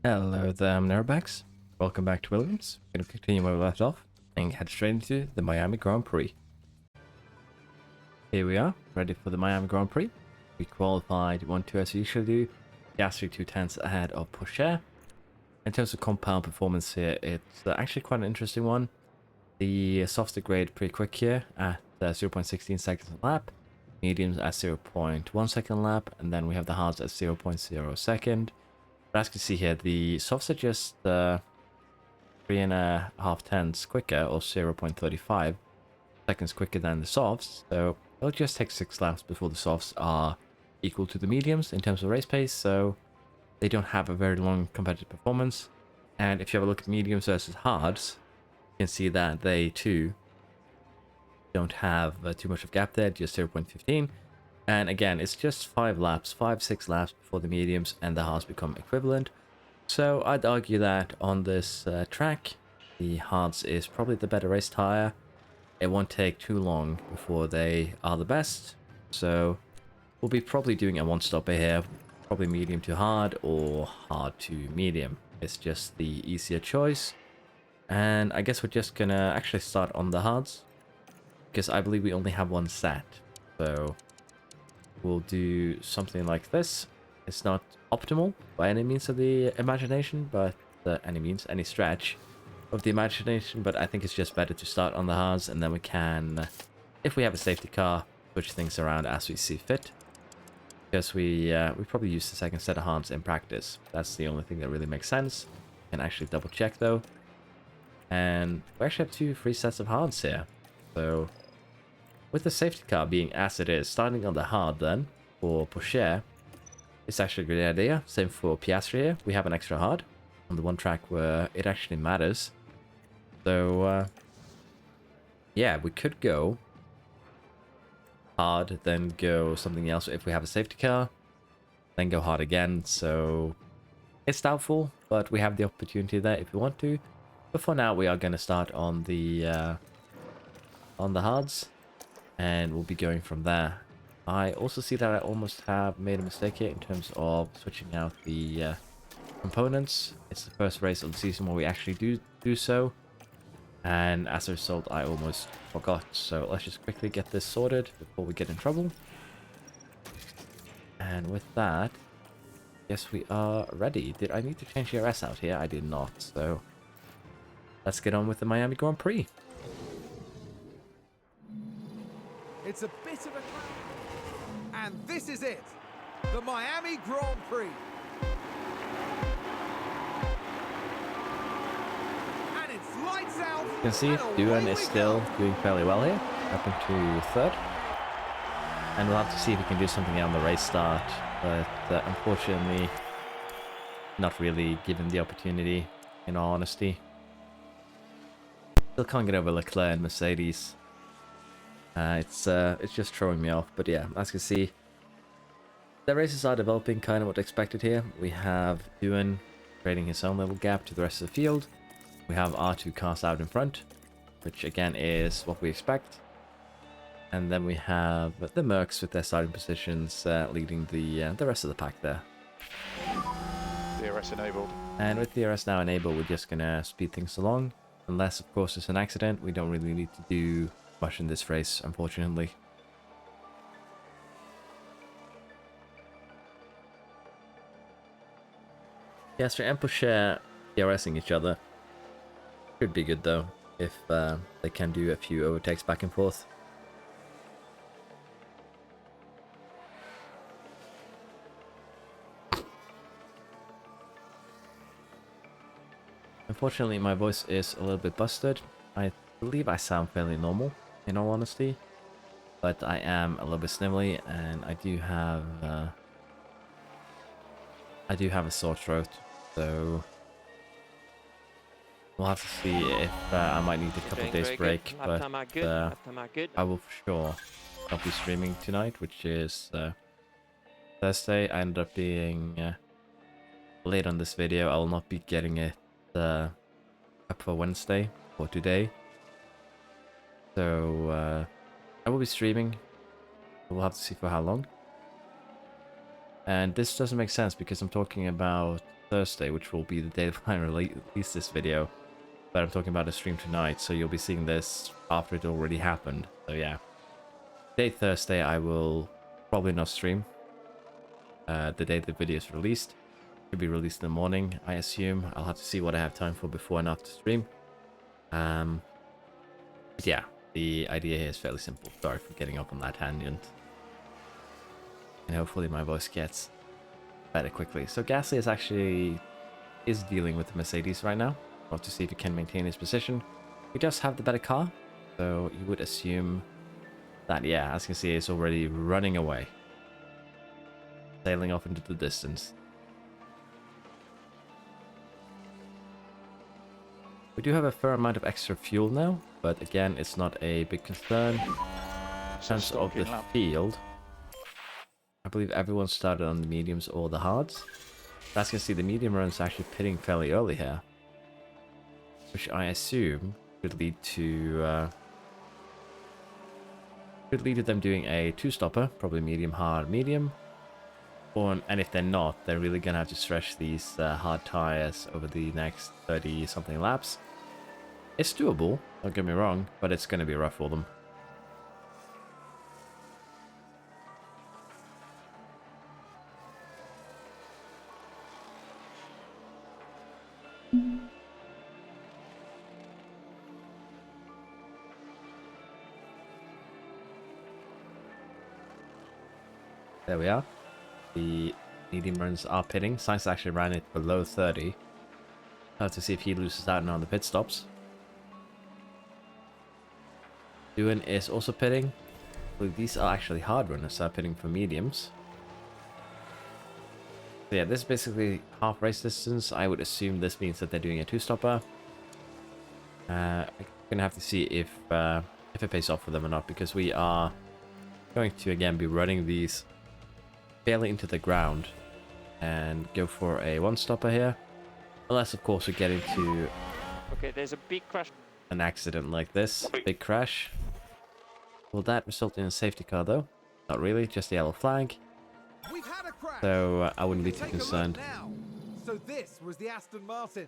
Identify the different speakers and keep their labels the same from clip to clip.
Speaker 1: Hello there, Narrowbacks. Welcome back to Williams. We're going to continue where we left off and head straight into the Miami Grand Prix. Here we are, ready for the Miami Grand Prix. We qualified 1-2 as we usually do. Piastri 2/10 ahead of Porsche. In terms of compound performance here, it's actually quite an interesting one. The softs degrade pretty quick here at 0.16 seconds a lap. Mediums at 0.1 second a lap. And then we have the hards at 0.0 second. But as you can see here, the softs are just 3.5 tenths quicker, or 0.35 seconds quicker than the softs. So it'll just take 6 laps before the softs are equal to the mediums in terms of race pace. So they don't have a very long competitive performance. And if you have a look at mediums versus hards, you can see that they too don't have too much of a gap there, just 0.15. And again, it's just 5 laps, 5-6 laps before the mediums and the hards become equivalent. So I'd argue that on this track, the hards is probably the better race tire. It won't take too long before they are the best. So we'll be probably doing a one-stopper here, probably medium to hard or hard to medium. It's just the easier choice. And I guess we're just gonna actually start on the hards, because I believe we only have one set. So we'll do something like this. It's not optimal by any means of the imagination, but any stretch of the imagination, but I think it's just better to start on the hards, and then we can, if we have a safety car, switch things around as we see fit. Because we probably use the second set of hards in practice. That's the only thing that really makes sense. Can actually double check though. And we actually have 2 free sets of hards here. So with the safety car being as it is, starting on the hard then, for Porsche, it's actually a great idea. Same for Piastri here. We have an extra hard on the one track where it actually matters. So, yeah, we could go hard, then go something else if we have a safety car, then go hard again. So it's doubtful, but we have the opportunity there if we want to. But for now, we are going to start on the hards. And we'll be going from there. I also see that I almost have made a mistake here in terms of switching out the components. It's the first race of the season where we actually do so. And as a result, I almost forgot. So let's just quickly get this sorted before we get in trouble. And with that, yes, we are ready. Did I need to change the RS out here? I did not. So let's get on with the Miami Grand Prix.
Speaker 2: It's a bit of a... And this is it, the Miami Grand Prix. And it's lights out.
Speaker 1: You can see Doohan is still doing fairly well here, up into 3rd. And we'll have to see if we can do something on the race start, but unfortunately, not really given the opportunity, in all honesty. Still can't get over Leclerc and Mercedes. It's just throwing me off, but yeah, as you can see, the races are developing kind of what expected here. We have Doohan creating his own little gap to the rest of the field. We have our 2 cars out in front, which again is what we expect. And then we have the Mercs with their starting positions leading the rest of the pack there.
Speaker 3: DRS enabled.
Speaker 1: And with DRS now enabled, we're just gonna speed things along. Unless, of course, it's an accident, we don't really need to do much in this race, unfortunately. Piastri and Porsche DRSing each other could be good though, if they can do a few overtakes back and forth. Unfortunately, my voice is a little bit busted. I believe I sound fairly normal, in all honesty, but I am a little bit snivelly, and I do have a sore throat, so we'll have to see if I might need a couple of days break, but I will for sure not be streaming tonight, which is Thursday. I ended up being late on this video. I will not be getting it up for Wednesday or today. So I will be streaming. We'll have to see for how long. And this doesn't make sense because I'm talking about Thursday, which will be the day that I release this video. But I'm talking about a stream tonight, so you'll be seeing this after it already happened. So yeah. Day Thursday, I will probably not stream. The day the video is released. Should be released in the morning, I assume. I'll have to see what I have time for before and after stream. But yeah, the idea here is fairly simple. Sorry for getting up on that tangent. And hopefully my voice gets better quickly. So Gasly is dealing with the Mercedes right now. Want to see if he can maintain his position. He does have the better car, so you would assume that, yeah, as you can see, he's already running away. Sailing off into the distance. We do have a fair amount of extra fuel now, but again, it's not a big concern. In terms of the field, I believe everyone started on the mediums or the hards. As you can see, the medium run's actually pitting fairly early here, which I assume could lead to them doing a two-stopper, probably medium, hard, medium. And if they're not, they're really gonna have to stretch these hard tires over the next 30-something laps. It's doable, don't get me wrong, but it's gonna be rough for them. There we are. The medium runs are pitting. Sainz actually ran it below 30. Have to see if he loses out now on the pit stops. Doohan is also pitting. Well, these are actually hard runners that are pitting for mediums. So yeah, this is basically half race distance. I would assume this means that they're doing a two-stopper. I'm gonna have to see if it pays off for them or not, because we are going to again be running these fairly into the ground and go for a one-stopper here. Unless, of course, we get into
Speaker 3: there's a big crash.
Speaker 1: An accident like this. Big crash. Will that result in a safety car, though? Not really, just a yellow flag.
Speaker 2: We've had a crash.
Speaker 1: So I wouldn't be too
Speaker 2: Take a look
Speaker 1: concerned.
Speaker 2: now. So this was the Aston Martin.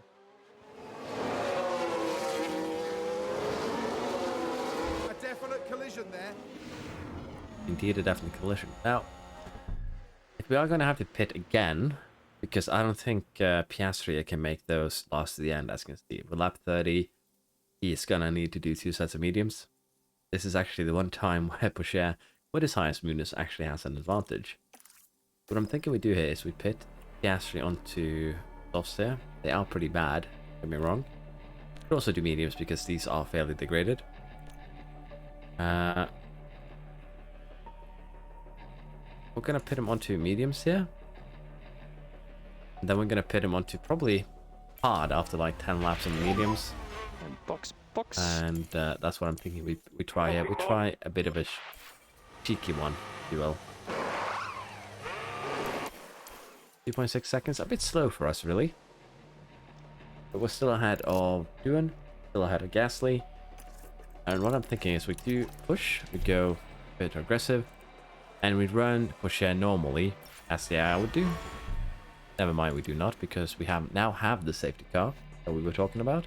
Speaker 2: A definite collision there.
Speaker 1: Indeed, a definite collision. Now, if we are going to have to pit again, because I don't think Piastri can make those last to the end, as you can see. With lap 30, he's going to need to do two sets of mediums. This is actually the one time where Pourchaire, with his highest smoothness, actually has an advantage. What I'm thinking we do here is we pit Piastri onto softs there. They are pretty bad, don't get me wrong. We could also do mediums because these are fairly degraded. We're going to pit him onto mediums here. And then we're going to pit him onto probably hard after like 10 laps on the mediums.
Speaker 3: And box.
Speaker 1: And that's what I'm thinking we try here. We try a bit of a cheeky one, if you will. 2.6 seconds, a bit slow for us, really. But we're still ahead of Doohan, still ahead of Gasly. And what I'm thinking is we do push, we go a bit aggressive, and we run Pourchaire normally, as the I would do. Never mind, we do not, because we now have the safety car that we were talking about.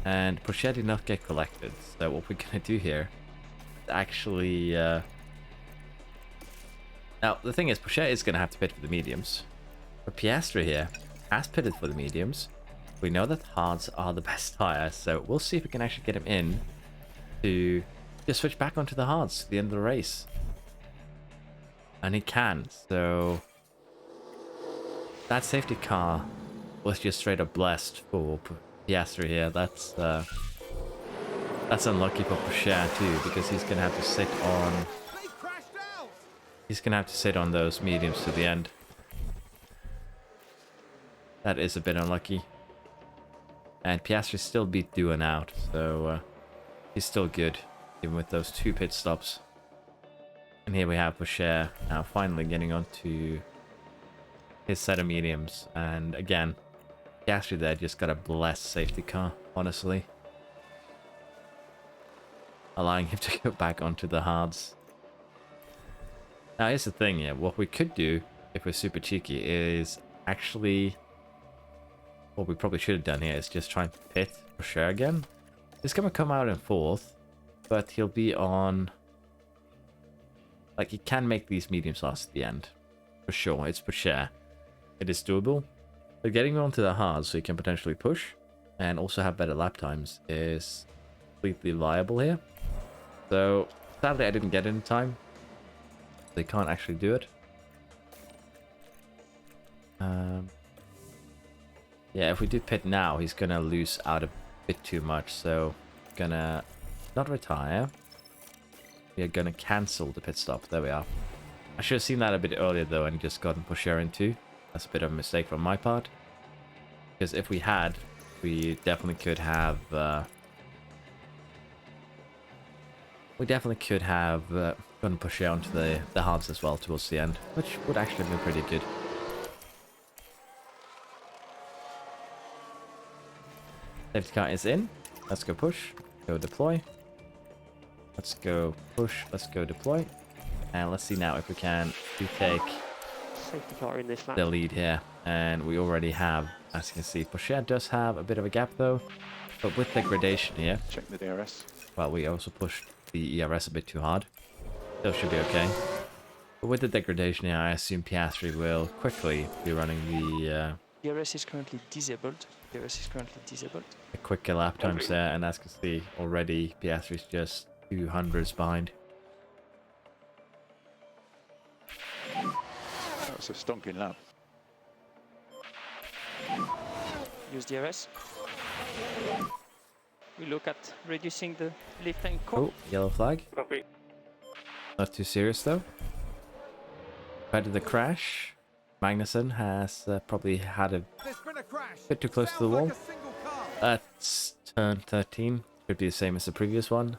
Speaker 1: And Pourchaire did not get collected, so what we're going to do here is actually... Now, the thing is, Pourchaire is going to have to pit for the mediums. But Piastri here has pitted for the mediums. We know that hards are the best tire, so we'll see if we can actually get him in to just switch back onto the hards at the end of the race. And he can, so... That safety car was just straight up blessed for Piastri here. That's unlucky for Pourchaire too, because he's gonna have to sit on. He's gonna have to sit on those mediums to the end. That is a bit unlucky. And Piastri still beat Doohan out, so he's still good, even with those two pit stops. And here we have Pourchaire now finally getting onto his set of mediums, and again, Piastri there just got a blessed safety car, honestly. Allowing him to go back onto the hards. Now here's the thing here, what we could do if we're super cheeky, is actually what we probably should have done here is just try and pit for sure again. He's gonna come out in 4th, but he'll be on. Like, he can make these mediums last at the end. For sure, it's for sure. It is doable. But getting onto the hard so he can potentially push and also have better lap times is completely viable here. So, sadly I didn't get it in time. They can't actually do it. Yeah, if we do pit now, he's gonna lose out a bit too much. So, gonna not retire. We are gonna cancel the pit stop. There we are. I should have seen that a bit earlier though and just gotten Pusher in too. That's a bit of a mistake from my part. Because if we had, we definitely could have... gotten Pusher onto the hards as well towards the end. Which would actually be pretty good. Safety car is in. Let's go push. Go deploy. Let's go push. Let's go deploy. And let's see now if we can retake
Speaker 3: Safety car in this lap.
Speaker 1: the lead here. And we already have, as you can see, Porsche does have a bit of a gap though. But with degradation here,
Speaker 4: Check the DRS.
Speaker 1: well, we also pushed the ERS a bit too hard. Still should be okay. But with the degradation here, I assume Piastri will quickly be running the
Speaker 3: DRS is currently disabled. DRS is currently disabled.
Speaker 1: quicker lap times there. And as you can see, already Piastri's just 200s behind.
Speaker 4: That was a stonking lap.
Speaker 3: Use DRS. We look at reducing the lift and core.
Speaker 1: Oh, yellow flag.
Speaker 3: Okay.
Speaker 1: Not too serious though. Compared to the crash, Magnussen has probably had a
Speaker 2: There's been a crash.
Speaker 1: bit too close to the
Speaker 2: Sounds
Speaker 1: wall.
Speaker 2: like a single car.
Speaker 1: That's turn 13. Should be the same as the previous one.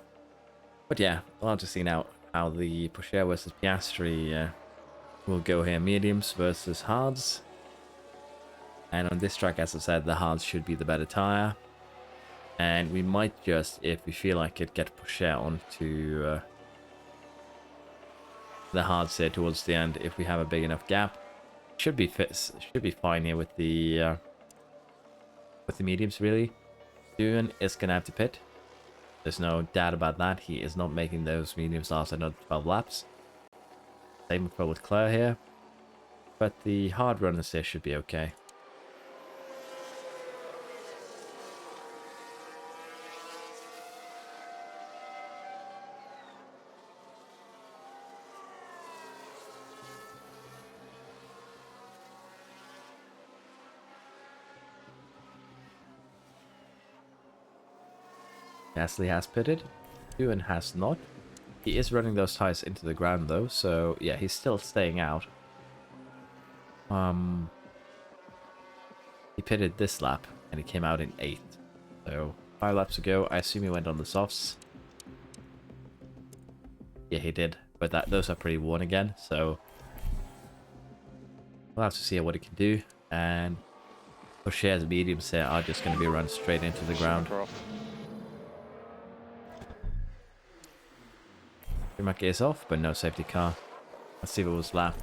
Speaker 1: But yeah, we'll have to see now how the Porsche versus Piastri will go here. Mediums versus hards. And on this track, as I said, the hards should be the better tire. And we might just, if we feel like it, get Porsche onto the hards here towards the end if we have a big enough gap. Should be fine here with the mediums really. Doohan is gonna have to pit. There's no doubt about that. He is not making those mediums last another 12 laps. Same for with Claire here. But the hard runners here should be okay. Gasly has pitted. Doohan has not. He is running those tires into the ground though, so yeah, he's still staying out. He pitted this lap and he came out in 8th. So 5 laps ago, I assume he went on the softs. Yeah, he did, but those are pretty worn again, so we'll have to see what he can do. And Porsche's mediums here are just going to be run straight into the ground. Schumacher is off, but no safety car. Let's see if it was lap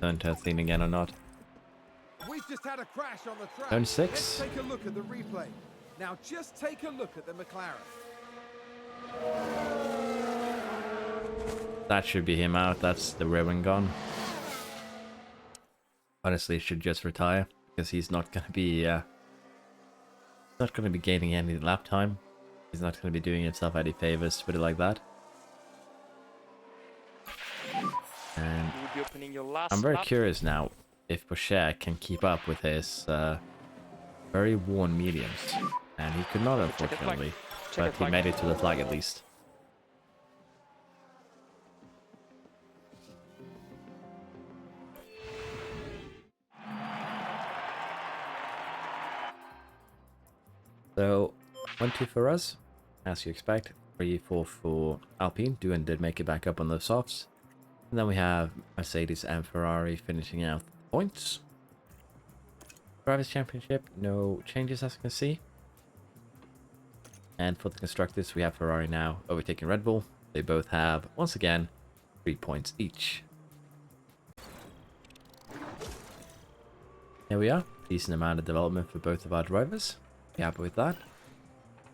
Speaker 1: turn 13 again or not.
Speaker 2: We've just had a crash on the track.
Speaker 1: Turn 6.
Speaker 2: Let's take a look at the replay. Now just take a look at the McLaren.
Speaker 1: That should be him out. That's the rear wing gone. Honestly, should just retire because he's not going to be gaining any lap time. He's not going to be doing himself any favors to put it like that. And
Speaker 3: You will be opening your last
Speaker 1: I'm very
Speaker 3: lap.
Speaker 1: curious now if Porsche can keep up with his very worn mediums. And he could not,
Speaker 3: Check the flag.
Speaker 1: unfortunately.
Speaker 3: Check
Speaker 1: But
Speaker 3: the
Speaker 1: he
Speaker 3: flag.
Speaker 1: made it to the flag at least. So, 1-2 for us, as you expect. 3-4 for Alpine. Doohan did make it back up on the softs. And then we have Mercedes and Ferrari finishing out the points. Drivers' Championship, no changes as you can see. And for the constructors, we have Ferrari now overtaking Red Bull. They both have, once again, 3 points each. Here we are. Decent amount of development for both of our drivers. Be happy with that.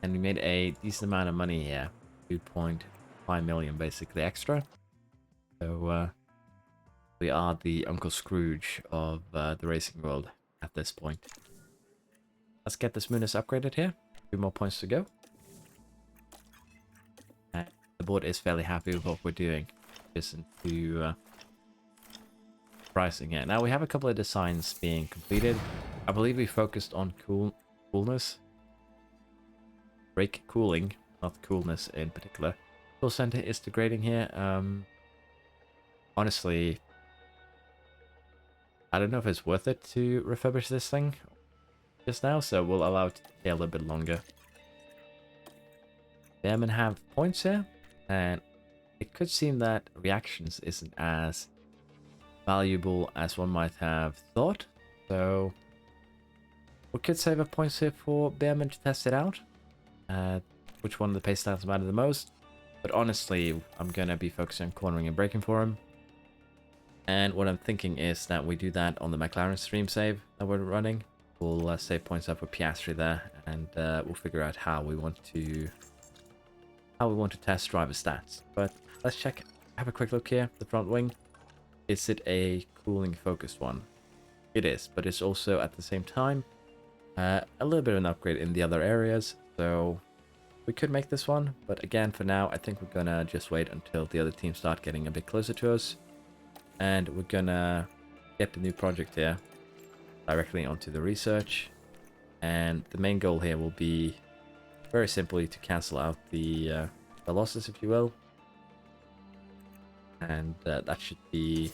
Speaker 1: And we made a decent amount of money here. 2.5 million basically extra. So we are the Uncle Scrooge of the racing world at this point. Let's get this Munis upgraded here. 2 more points to go. And the board is fairly happy with what we're doing. Just into pricing it. Now we have a couple of designs being completed. I believe we focused on coolness. Brake cooling, not coolness in particular. Fuel center is degrading here. Honestly, I don't know if it's worth it to refurbish this thing just now, so we'll allow it to stay a little bit longer. The airmen have points here, and it could seem that reactions isn't as valuable as one might have thought, so we could save up points here for Bearman to test it out. Which one of the pace styles matter the most, but honestly I'm gonna be focusing on cornering and braking for him. And what I'm thinking is that we do that on the McLaren stream save that we're running. We'll save points up with Piastri there, and we'll figure out how we want to test driver stats. But let's check. Have a quick look here. The front wing. Is it a cooling focused one? It is, but it's also at the same time a little bit of an upgrade in the other areas. So we could make this one, but again, for now, I think we're gonna just wait until the other teams start getting a bit closer to us. And we're gonna get the new project here directly onto the research. And the main goal here will be very simply to cancel out the losses, if you will. And that should be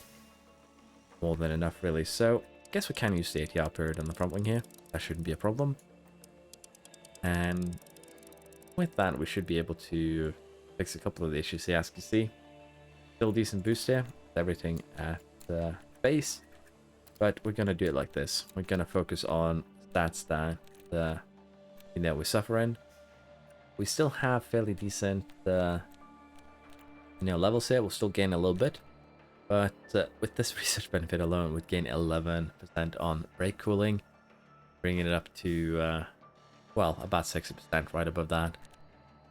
Speaker 1: more than enough, really. So I guess we can use the ATR period on the front wing here. That shouldn't be a problem. And with that, we should be able to fix a couple of the issues here, as you see. Still decent boost here. Everything at base. But we're going to do it like this. We're going to focus on stats that, we suffer in. We still have fairly decent, levels here. We'll still gain a little bit. But with this research benefit alone, we'd gain 11% on brake cooling. Bringing it up to, well, about 60%, right above that.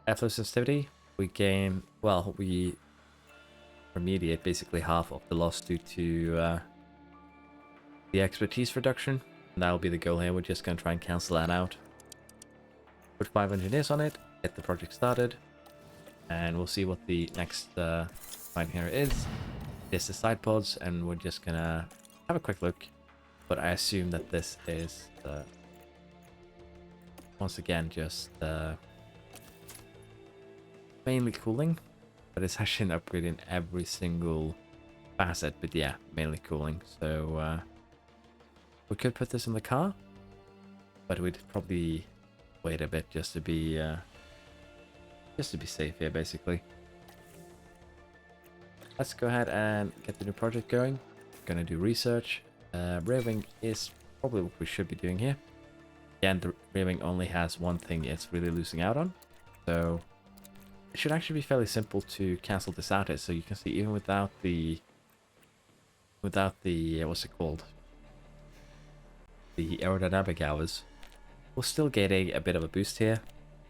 Speaker 1: Airflow sensitivity, we gain, well, we remediate basically half of the loss due to the expertise reduction. And that'll be the goal here. We're just going to try and cancel that out. Put 5 engineers on it, get the project started, and we'll see what the next line here is. It's the side pods, and we're just going to have a quick look. But I assume that this is, once again, just mainly cooling. But it's actually an upgrade in every single facet. But yeah, mainly cooling. So we could put this in the car, but we'd probably wait a bit just to be safe here, basically. Let's go ahead and get the new project going. Gonna do research. Rear wing is probably what we should be doing here. Again, the rear wing only has one thing it's really losing out on, so it should actually be fairly simple to cancel this out here. So you can see, even without the what's it called, the aerodynamic hours, we're still getting a bit of a boost here,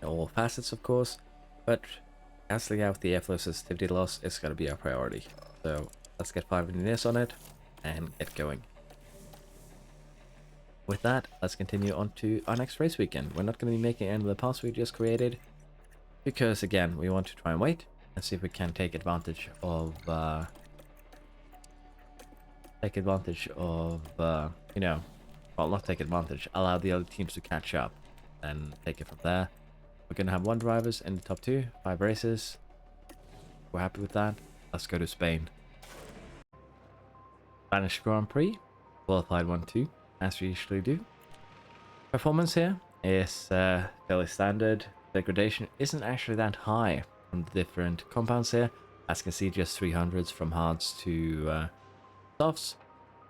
Speaker 1: all facets of course, but cancelling out the airflow sensitivity loss is going to be our priority. So let's get 5 engineers on it and get going. With that, let's continue on to our next race weekend. We're not going to be making any of the paths we just created, because again, we want to try and wait and see if we can take advantage of well, not take advantage, allow the other teams to catch up and take it from there. We're going to have 1 drivers in the top 2, 5 races. We're happy with that. Let's go to Spain. Spanish Grand Prix, qualified 1-2, as we usually do. Performance here is fairly standard. Degradation isn't actually that high from the different compounds here. As you can see, just 300s from hards to softs,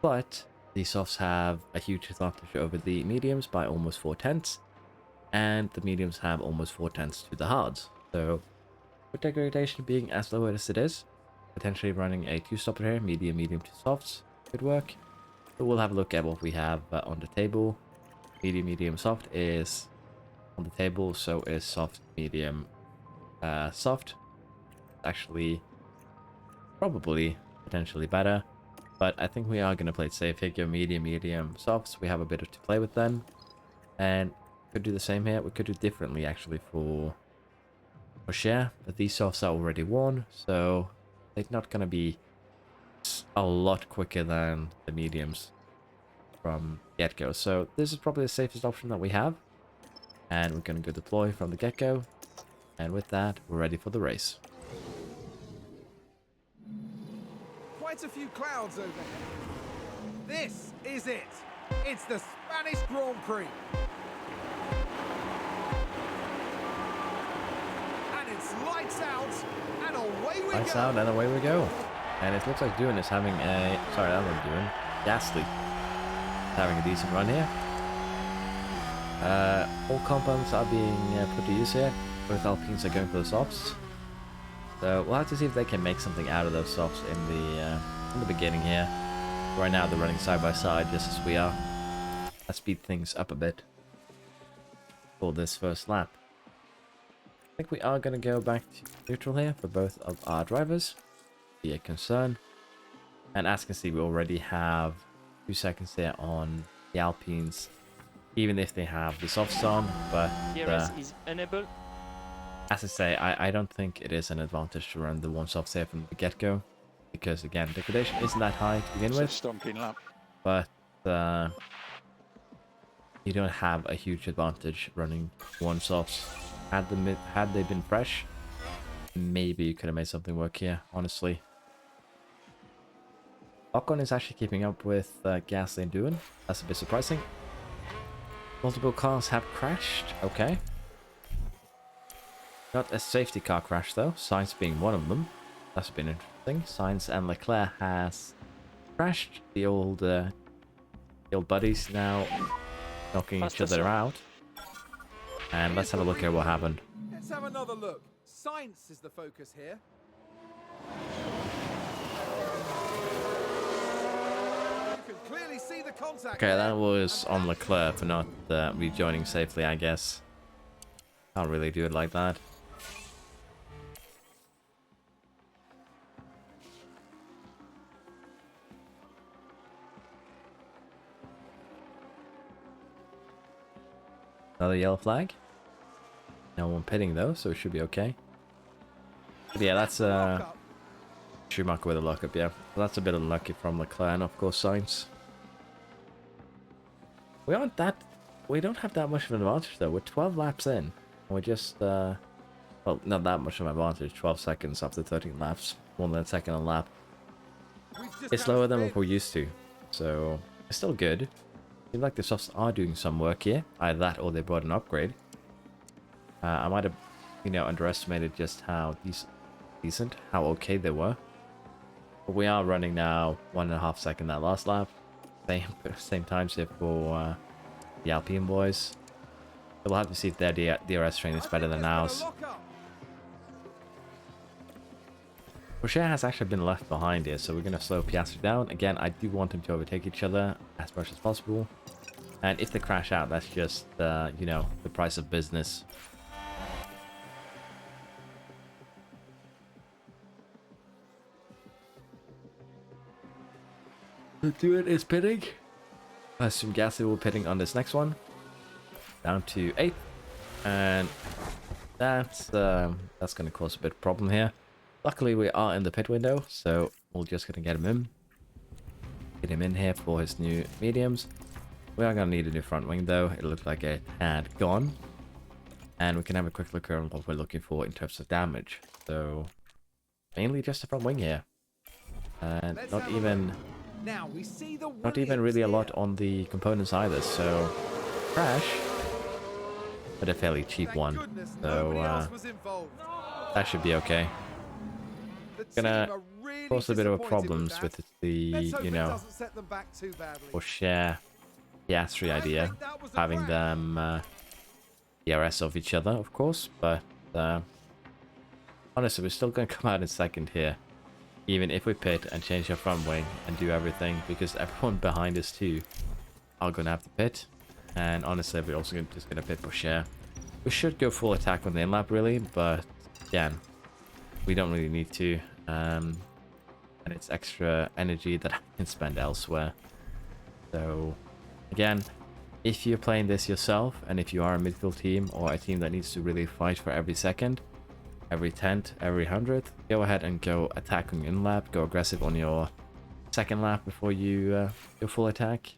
Speaker 1: but the softs have a huge advantage over the mediums by almost 4/10, and the mediums have almost 4/10 to the hards. So with degradation being as low as it is, potentially running a 2-stopper here, medium to softs, could work. So we'll have a look at what we have on the table. Medium, medium, soft is on the table, so is soft, medium, soft. Actually, probably potentially better, but I think we are going to play it safe here. Go medium, medium, softs. We have a bit to play with then, and could do the same here. We could do differently actually for share, but these softs are already worn, so they're not going to be a lot quicker than the mediums from get-go. So this is probably the safest option that we have, and we're going to go deploy from the get-go, and with that we're ready for the race.
Speaker 2: Quite a few clouds overhead. This is it. It's the Spanish Grand Prix. And it's lights out, and away we
Speaker 1: Lights
Speaker 2: go.
Speaker 1: out, and away we go. And it looks like Doohan is having a... Sorry, that wasn't Doohan. Ghastly. Having a decent run here. All compounds are being put to use here. Both Alpines are going for the softs. So we'll have to see if they can make something out of those softs in the beginning here. Right now they're running side by side just as we are. Let's speed things up a bit for this first lap. I think we are going to go back to neutral here for both of our drivers. Be a concern. And as you can see, we already have 2 seconds there on the Alpines, even if they have the softs on. But
Speaker 3: DRS is unable.
Speaker 1: as I say, I don't think it is an advantage to run the one softs here from the get-go, because again, degradation isn't that high to begin
Speaker 4: It's a
Speaker 1: with.
Speaker 4: stonking lap.
Speaker 1: But you don't have a huge advantage running one softs. Had they been fresh, maybe you could have made something work here, honestly. Ocon is actually keeping up with Gasly and Doohan. That's a bit surprising. Multiple cars have crashed. Okay. Not a safety car crash though, Sainz being one of them. That's been interesting. Sainz and Leclerc has crashed. The old buddies now knocking each other out. And let's have a look at what happened.
Speaker 2: Let's have another look. Science is the focus here. You can clearly see the contact.
Speaker 1: Okay, that was on Leclerc for not rejoining safely, I guess. Can't really do it like that. Another yellow flag. No one pitting though, so it should be okay. But yeah, that's Schumacher with a lockup, yeah. So that's a bit unlucky from Leclerc, and of course Sainz. We don't have that much of an advantage though. We're 12 laps in. And we're just well, not that much of an advantage. 12 seconds after 13 laps. More than a second a lap. It's lower than what we're used to. So it's still good. Seems like the softs are doing some work here. Either that or they brought an upgrade. I might have, underestimated just how decent, how okay they were. But we are running now 1.5 seconds that last lap. Same time shift for the Alpine boys. So we'll have to see if their DRS train is better than ours. Rocher has actually been left behind here, so we're going to slow Piastri down. Again, I do want them to overtake each other as much as possible. And if they crash out, that's just, the price of business. Doohan is pitting. I assume Gasly will be pitting on this next one. Down to 8th. And that's going to cause a bit of problem here. Luckily, we are in the pit window, so we're just going to get him in. Get him in here for his new mediums. We are going to need a new front wing, though. It looked like it had gone. And we can have a quick look around what we're looking for in terms of damage. So, mainly just the front wing here. And not even really a lot on the components either, so crash, but a fairly cheap one, so that should be okay. Gonna cause a bit of problems with the, or share Piastri idea, having them DRS of each other, of course, but honestly, we're still going to come out in second here. even if we pit and change our front wing and do everything, because everyone behind us too are going to have to pit. And honestly, we're also just going to pit push air. We should go full attack on the in-lap really, but again, we don't really need to. And it's extra energy that I can spend elsewhere. So again, if you're playing this yourself, and if you are a midfield team or a team that needs to really fight for every second, every 10th, every 100th, go ahead and go attack on your in-lap, go aggressive on your second lap before you go full attack.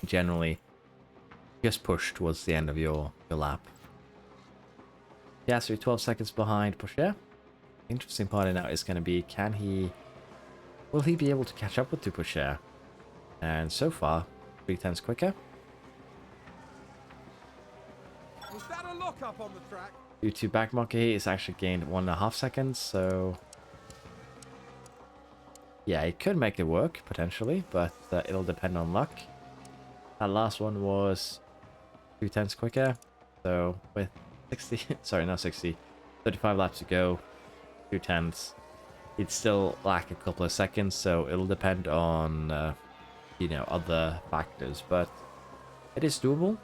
Speaker 1: Generally, just push towards the end of your lap. Yeah, so 12 seconds behind Pusher. Interesting part now is going to be, will he be able to catch up with Pusher? And so far, 3/10 quicker.
Speaker 2: Was that a lock-up on the track?
Speaker 1: Due to backmarker here, it's actually gained 1.5 seconds, so yeah, it could make it work potentially, but it'll depend on luck. That last one was 2/10 quicker, so with 35 laps to go, 2/10, it'd still lack a couple of seconds, so it'll depend on other factors, but it is doable.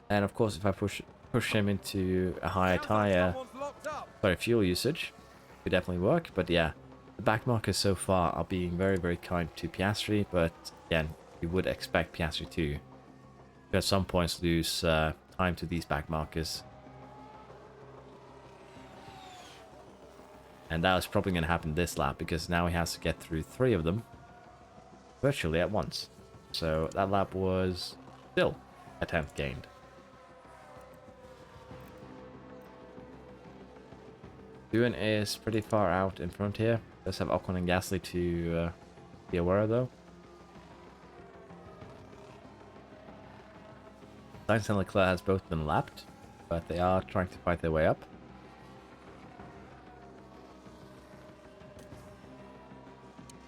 Speaker 1: And of course, if I push him into a higher tire, fuel usage, it could definitely work. But yeah, the back markers so far are being very, very kind to Piastri, but again, you would expect Piastri to at some points lose time to these back markers. And that is probably going to happen this lap, because now he has to get through 3 of them virtually at once. So that lap was still a 10th gained. Doohan is pretty far out in front here. Does have Ocon and Gasly to be aware of though. Sainz and Leclerc has both been lapped, but they are trying to fight their way up.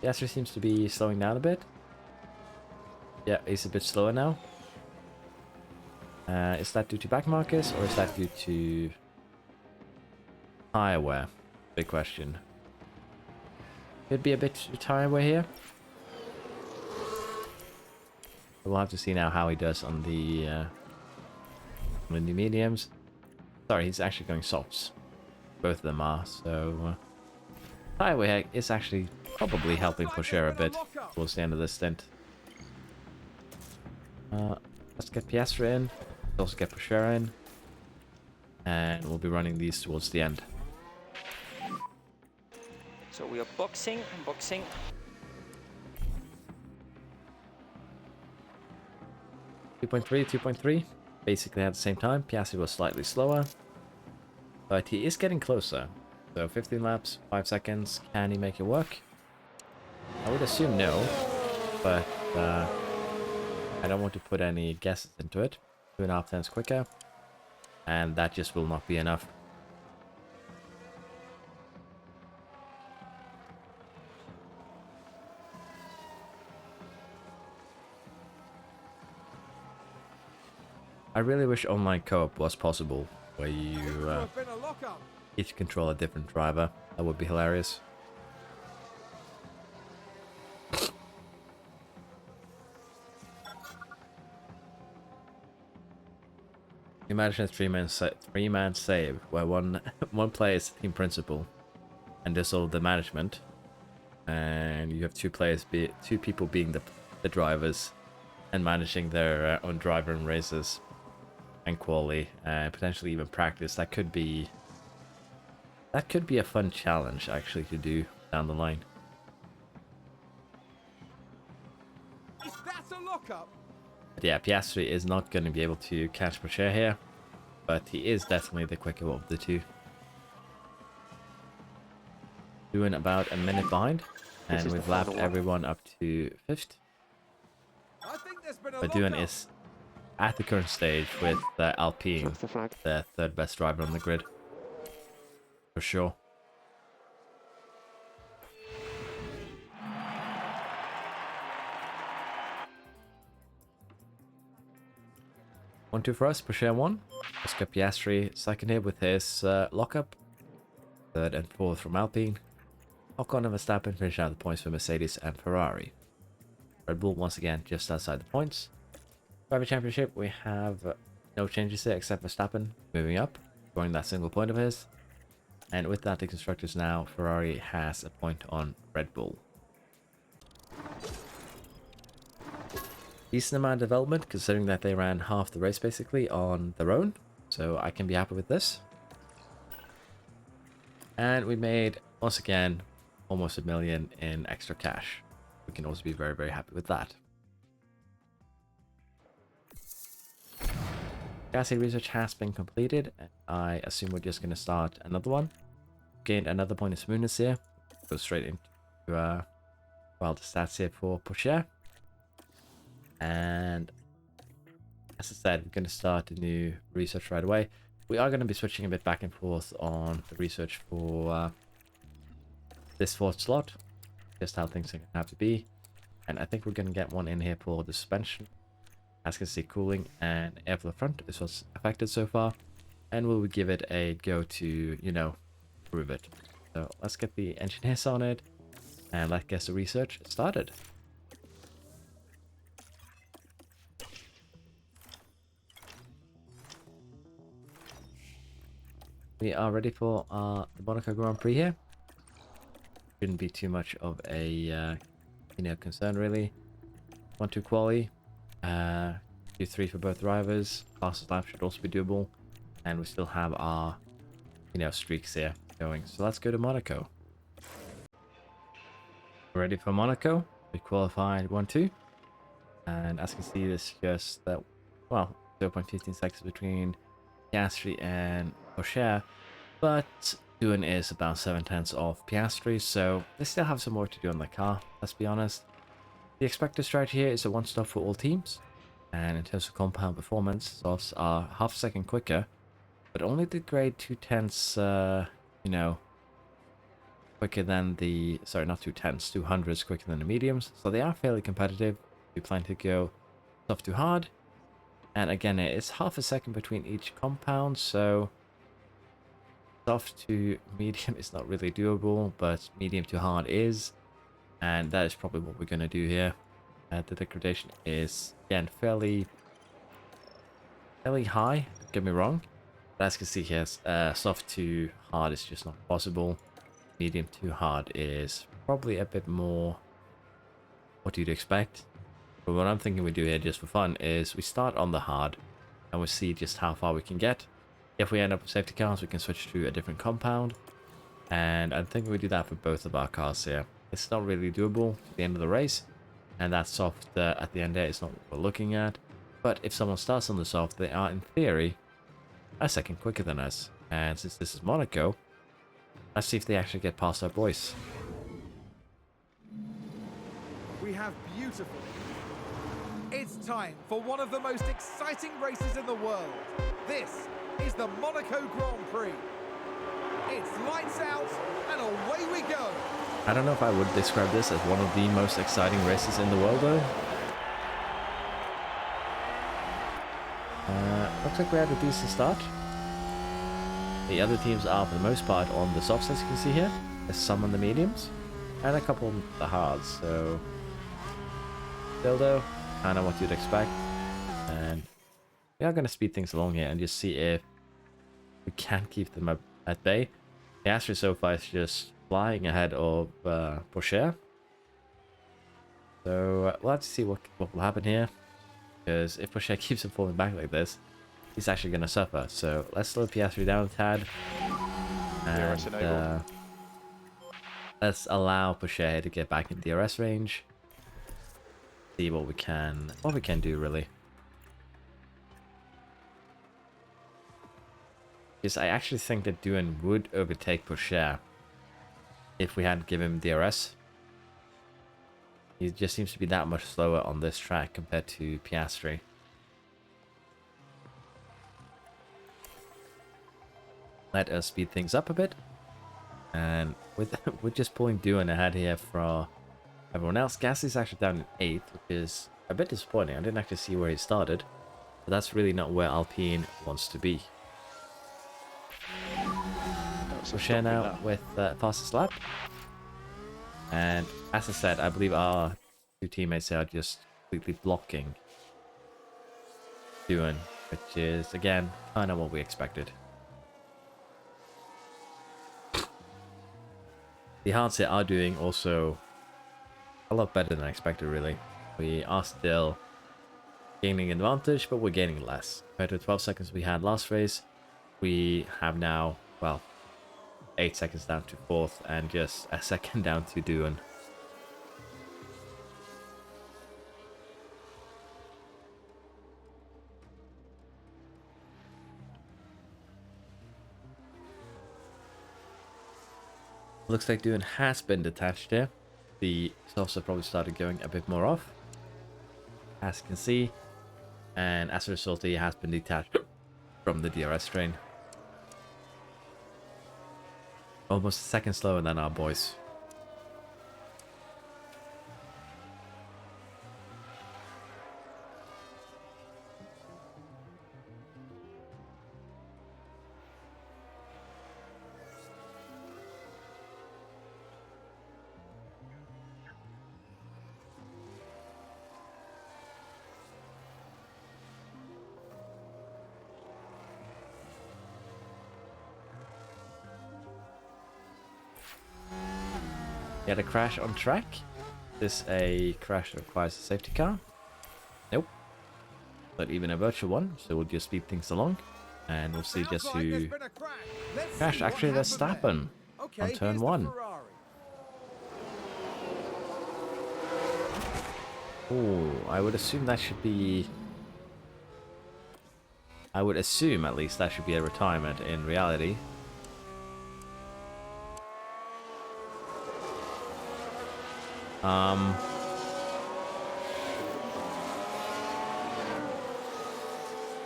Speaker 1: Piastri seems to be slowing down a bit. Yeah, he's a bit slower now. Is that due to back markers, or is that due to tire wear? Big question. Could be a bit too tire wear here. We'll have to see now how he does on the mediums. Sorry, he's actually going softs. Both of them are, so tire wear is actually probably helping Pusher a bit towards the end of this stint. Let's get Piastri in. Let's also get Pusher in. And we'll be running these towards the end.
Speaker 3: So we are boxing.
Speaker 1: 2.3, basically at the same time. Piastri was slightly slower, but he is getting closer. So 15 laps, 5 seconds. Can he make it work? I would assume no, but I don't want to put any guesses into it. 2.5 times quicker, and that just will not be enough. I really wish online co-op was possible, where you each control a different driver. That would be hilarious. Imagine a three-man save where one player is the team principal and does all the management, and you have two people being the drivers and managing their own driver in races and quali and potentially even practice. That could be a fun challenge actually to do down the line.
Speaker 2: Is that a lockup?
Speaker 1: But yeah, Piastri is not going to be able to catch Pusher here, but he is definitely the quicker of the two. Doing about a minute behind, and we've lapped everyone up to 5th.
Speaker 2: I think there's been a
Speaker 1: But Doohan is at the current stage with Alpine, the 3rd best driver on the grid, for sure. 1-2 for us, Pusher 1. Oscar Piastri 2nd here with his lockup. 3rd and 4th from Alpine. Ocon and Verstappen finish out the points for Mercedes and Ferrari. Red Bull once again just outside the points. Driver Championship, we have no changes here except Verstappen moving up, scoring that single point of his. And with that, the constructors now, Ferrari has a point on Red Bull. Decent amount of development considering that they ran half the race basically on their own. So I can be happy with this. And we made, once again, almost $1 million in extra cash. We can also be very, very happy with that. Gasly research has been completed, and I assume we're just going to start another one. Gained another point of smoothness here. Go straight into the stats here for Porsche. And as I said, we're going to start a new research right away. We are going to be switching a bit back and forth on the research for this fourth slot. Just how things are going to have to be. And I think we're going to get one in here for the suspension. As you can see, cooling and air for the front is what's affected so far. And we'll give it a go to, you know, prove it. So let's get the engineers on it. And let's get the research started. We are ready for the Monaco Grand Prix here. Shouldn't be too much of a concern really. 1-2 quali, 2-3 for both drivers. Fastest lap should also be doable, and we still have our streaks here going. So let's go to Monaco. We're ready for Monaco. We qualified 1-2, and as you can see, this just 0.15 seconds between Piastri and Porsche, but Doohan is about 7/10 of Piastri, so they still have some work to do on the car, let's be honest. The expected strategy here is a one-stop for all teams, and in terms of compound performance, softs are half a second quicker, but only the grade 2/10s, quicker than the, sorry, not 2/10s, 200s quicker than the mediums, so they are fairly competitive. We plan to go soft to hard, and again, it's half a second between each compound, so soft to medium is not really doable, but medium to hard is, and that is probably what we're going to do here. The degradation is, again, fairly high, don't get me wrong, but as you can see here, soft to hard is just not possible. Medium to hard is probably a bit more what you'd expect. But what I'm thinking we do here just for fun is we start on the hard and we see just how far we can get. If we end up with safety cars, we can switch to a different compound, and I'm thinking we do that for both of our cars here. It's not really doable to the end of the race, and that soft at the end there is not what we're looking at. But if someone starts on the soft, they are in theory a second quicker than us, and since this is Monaco, let's see if they actually get past our boys.
Speaker 2: We have beautiful. It's time for one of the most exciting races in the world. This is the Monaco Grand Prix. It's lights out and away we go.
Speaker 1: I don't know if I would describe this as one of the most exciting races in the world though. Looks like we had a decent start. The other teams are for the most part on the softs, as you can see here. There's some on the mediums and a couple on the hards, so still though, kind of what you'd expect. And we are going to speed things along here and just see if we can keep them at bay. The Astro so far is just flying ahead of Porsche. So we'll have to see what will happen here. Because if Porsche keeps him falling back like this, he's actually going to suffer. So let's slow Piastri down a tad. And let's allow Porsche to get back in DRS range. See what we can do really. Because I actually think that Doohan would overtake Porsche if we hadn't given him DRS. He just seems to be that much slower on this track compared to Piastri. Let us speed things up a bit. And we're just pulling Doohan ahead here for everyone else. Gasly's actually down in 8th, which is a bit disappointing. I didn't actually see where he started. But that's really not where Alpine wants to be. Porsche now with fastest lap. And as I said, I believe our two teammates are just completely blocking Doohan, which is, again, kind of what we expected. The hards here are doing also a lot better than I expected, really. We are still gaining advantage, but we're gaining less. Compared to the 12 seconds we had last race, we have now, well, 8 seconds down to 4th and just a second down to Doohan. Looks like Doohan has been detached here. The softs have probably started going a bit more off, as you can see, and as a result he has been detached from the DRS train. Almost a second slower than our boys. He had a crash on track. Is this a crash that requires a safety car? Nope. Not even a virtual one, so we'll just speed things along. And we'll see just who crashed. Actually, Verstappen on turn 1. Oh, I would assume that should be... I would assume, at least, that should be a retirement in reality.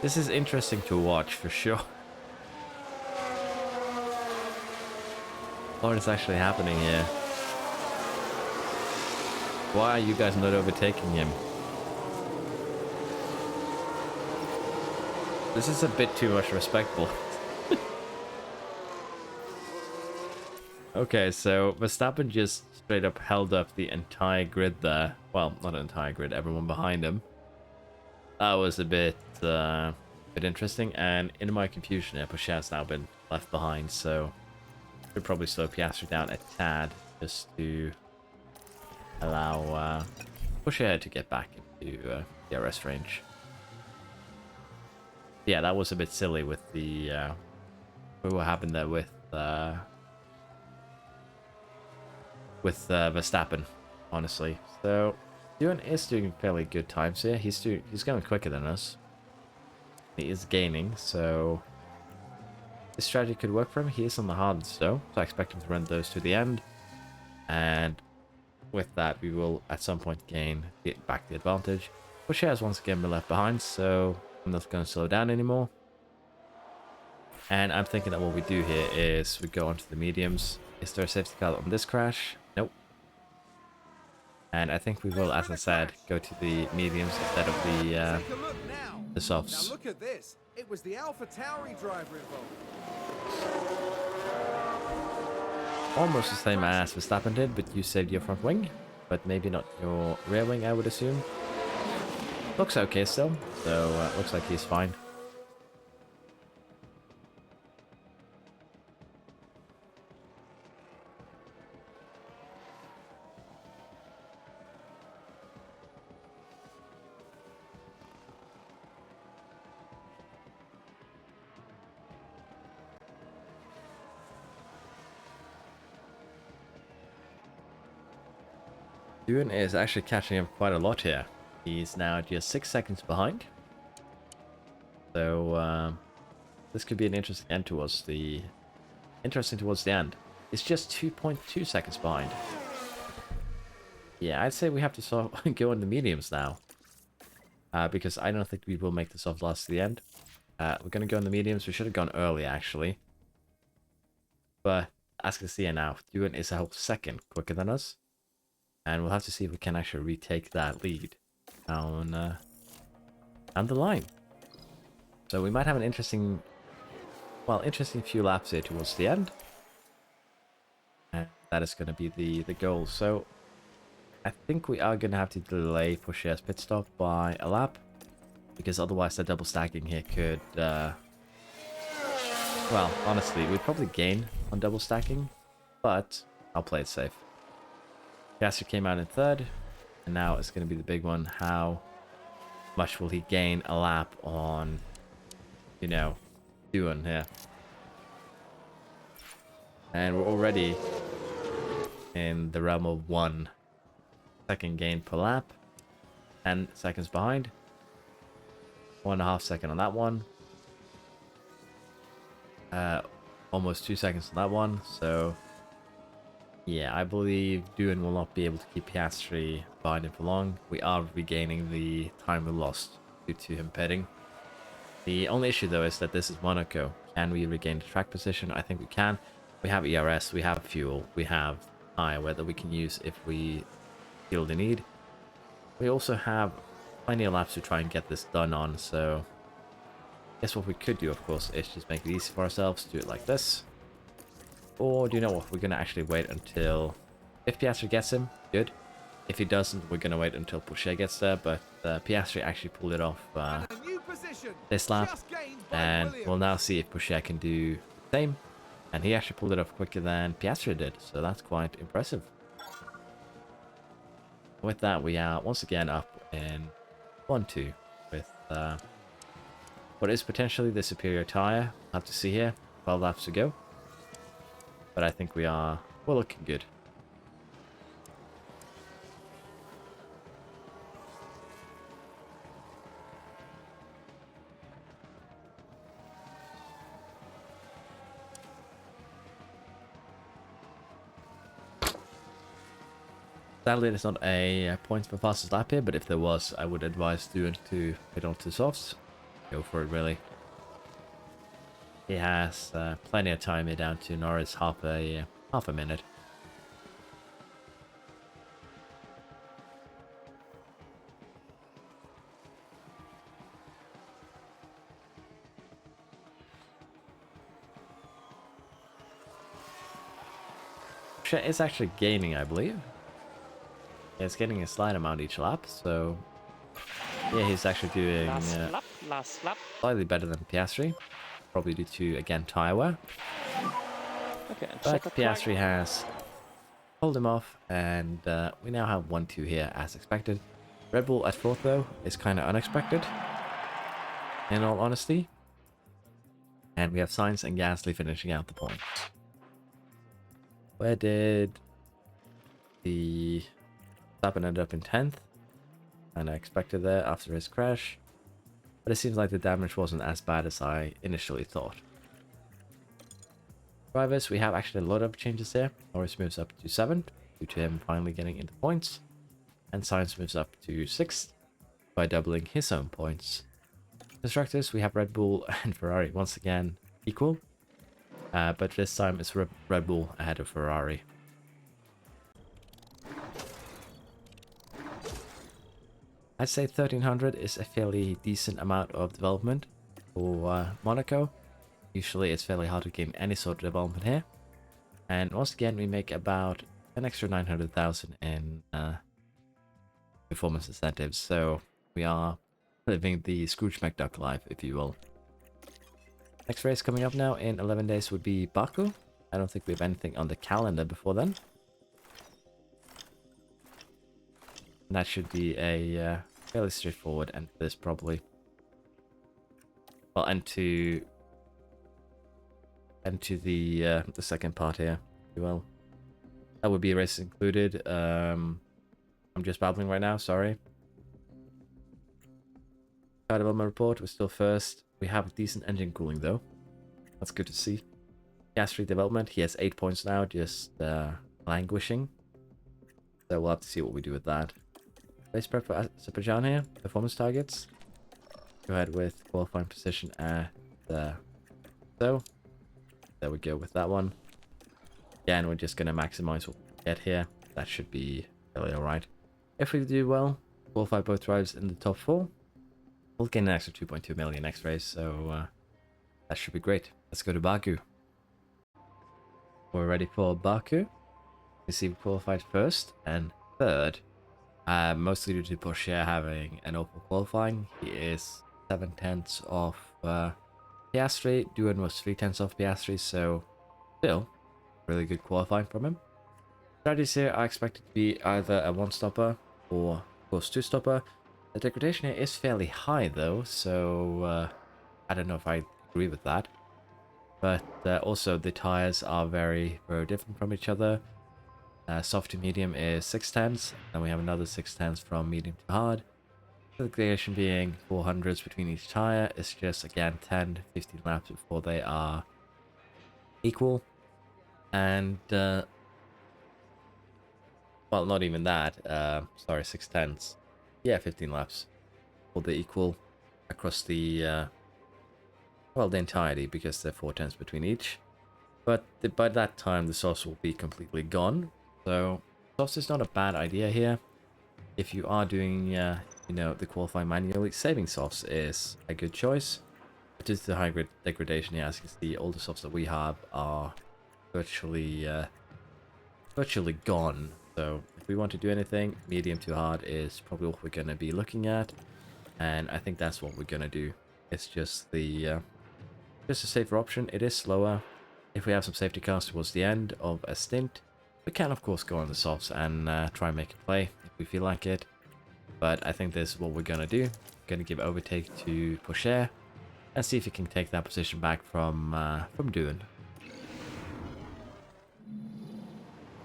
Speaker 1: This is interesting to watch for sure. What is actually happening here? Why are you guys not overtaking him? This is a bit too much respectful. Okay, so Verstappen just straight up held up the entire grid there. Well, not an entire grid, everyone behind him. That was a bit interesting, and in my confusion here, Porsche has now been left behind, so we'll probably slow Piastri down a tad just to allow Porsche to get back into DRS range. Yeah, that was a bit silly with the what happened there with Verstappen, honestly. So Doohan is doing fairly good times here. He's going quicker than us. He is gaining, so this strategy could work for him. He is on the hards though, so I expect him to run those to the end. And with that, we will at some point get back the advantage. Porsche has once again been left behind, so I'm not going to slow down anymore. And I'm thinking that what we do here is we go onto the mediums. Is there a safety car on this crash? Nope. And I think we will, as I said, go to the mediums instead of the softs.
Speaker 2: Now look at this. It was the AlphaTauri driver involved.
Speaker 1: Almost the same as Verstappen did, but you saved your front wing, but maybe not your rear wing, I would assume. Looks okay still, so looks like he's fine. Doohan is actually catching up quite a lot here. He's now just 6 seconds behind. So this could be an interesting end towards the end. It's just 2.2 seconds behind. Yeah, I'd say we have to go on the mediums now. Because I don't think we will make the soft last to the end. We're going to go on the mediums. We should have gone early, actually. But as you can see now, Doohan is a whole second quicker than us. And we'll have to see if we can actually retake that lead down the line. So we might have an interesting few laps here towards the end. And that is going to be the goal. So I think we are going to have to delay Pourchaire's pit stop by a lap, because otherwise the double stacking here could, well, honestly, we'd probably gain on double stacking, but I'll play it safe. Piastri came out in third, and now it's going to be the big one. How much will he gain a lap on, you know, Doohan here? And we're already in the realm of 1 second gain per lap, 10 seconds behind, 1.5 seconds on that one, almost 2 seconds on that one. So yeah, I believe Doohan will not be able to keep Piastri behind him for long. We are regaining the time we lost due to him pitting. The only issue though is that this is Monaco. Can we regain the track position? I think we can. We have ERS, we have fuel, we have tire that we can use if we feel the need. We also have plenty of laps to try and get this done on, so I guess what we could do, of course, is just make it easy for ourselves, do it like this. Or do you know what, we're going to actually wait until, if Piastri gets him, good. If he doesn't, we're going to wait until Pourchaire gets there, but Piastri actually pulled it off this lap, and we'll now see if Pourchaire can do the same. And he actually pulled it off quicker than Piastri did, so that's quite impressive. With that, we are once again up in 1-2 with what is potentially the superior tire. We'll have to see here. 12 laps to go. But I think we're looking good. Sadly, there's not a point for fastest lap here, but if there was, I would advise Doohan to hit onto softs. Go for it, really. He has plenty of time here down to Norris, half a minute. It's actually gaining, I believe. Yeah, it's getting a slight amount each lap, so yeah, he's actually doing
Speaker 3: last lap.
Speaker 1: slightly better than Piastri, probably due to, again, tire wear.
Speaker 3: Okay,
Speaker 1: But Piastri has pulled him off, and we now have 1-2 here as expected. Red Bull at 4th, though, is kind of unexpected, in all honesty. And we have Sainz and Gasly finishing out the points. Where did the Verstappen end up in 10th? And I expected there after his crash. But it seems like the damage wasn't as bad as I initially thought. Drivers, we have actually a lot of changes there. Norris moves up to 7th due to him finally getting into points. And Sainz moves up to 6th by doubling his own points. Constructors, we have Red Bull and Ferrari once again equal. But this time it's Red Bull ahead of Ferrari. I'd say 1300 is a fairly decent amount of development for Monaco. Usually it's fairly hard to gain any sort of development here. And once again, we make about an extra 900,000 in performance incentives. So we are living the Scrooge McDuck life, if you will. Next race coming up now in 11 days would be Baku. I don't think we have anything on the calendar before then. And that should be a fairly straightforward end to this, probably. Well, end to the second part here, if you will. That would be a race included. I'm just babbling right now, sorry. Car development report, we're still first. We have decent engine cooling though. That's good to see. Gasly development, he has 8 points now, just languishing. So we'll have to see what we do with that. Race prep for Azerbaijan here. Performance targets. Go ahead with qualifying position at so. There we go with that one. Again, we're just going to maximize what we get here. That should be really alright. If we do well, qualify both drivers in the top 4. We'll gain an extra 2.2 million next race, so that should be great. Let's go to Baku. We're ready for Baku. You see, we qualified first and third, mostly due to Porsche having an awful qualifying. He is 7/10 off Piastri. Doohan was 3/10 off Piastri, so still really good qualifying from him. Strategies here are expected to be either a one-stopper or, of course, two-stopper. The degradation here is fairly high, though, so I don't know if I agree with that. But also, the tires are very, very different from each other. Soft to medium is 6/10, and we have another 6/10 from medium to hard. The degradation being 400s between each tire. It's just, again, 10 to 15 laps before they are equal. And well, not even that. Sorry, 6/10. Yeah, 15 laps. Or the equal across the, well, the entirety, because they're 4/10 between each. But by that time, the sauce will be completely gone. So, sauce is not a bad idea here. If you are doing, you know, the qualifying manually, saving sauce is a good choice. But due to the high degradation here, as you can see, all the softs that we have are virtually gone. So if we want to do anything, medium to hard is probably what we're going to be looking at, and I think that's what we're going to do. It's just the just a safer option. It is slower. If we have some safety cars towards the end of a stint, we can of course go on the softs and try and make a play if we feel like it. But I think this is what we're going to do. We're going to give overtake to Porsche and see if he can take that position back from Doohan.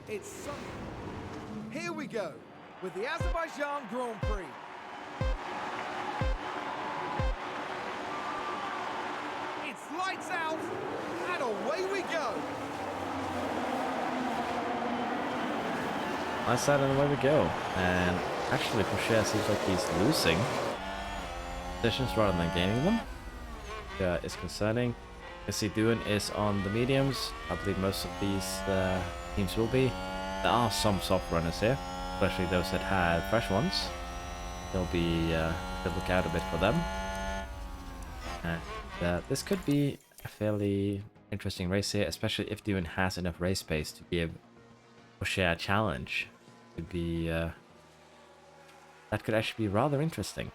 Speaker 2: It's Sunday. Here we go with the Azerbaijan Grand Prix. It's lights out and away we go.
Speaker 1: Lights out and away we go. And actually Porsche seems like he's losing positions rather than gaining them. It's concerning. You see Doohan is on the mediums. I believe most of these teams will be. There are some soft runners here, especially those that had fresh ones. They'll be to look out a bit for them. And this could be a fairly interesting race here, especially if Doohan has enough race pace to give Porsche a challenge. Could be that could actually be rather interesting.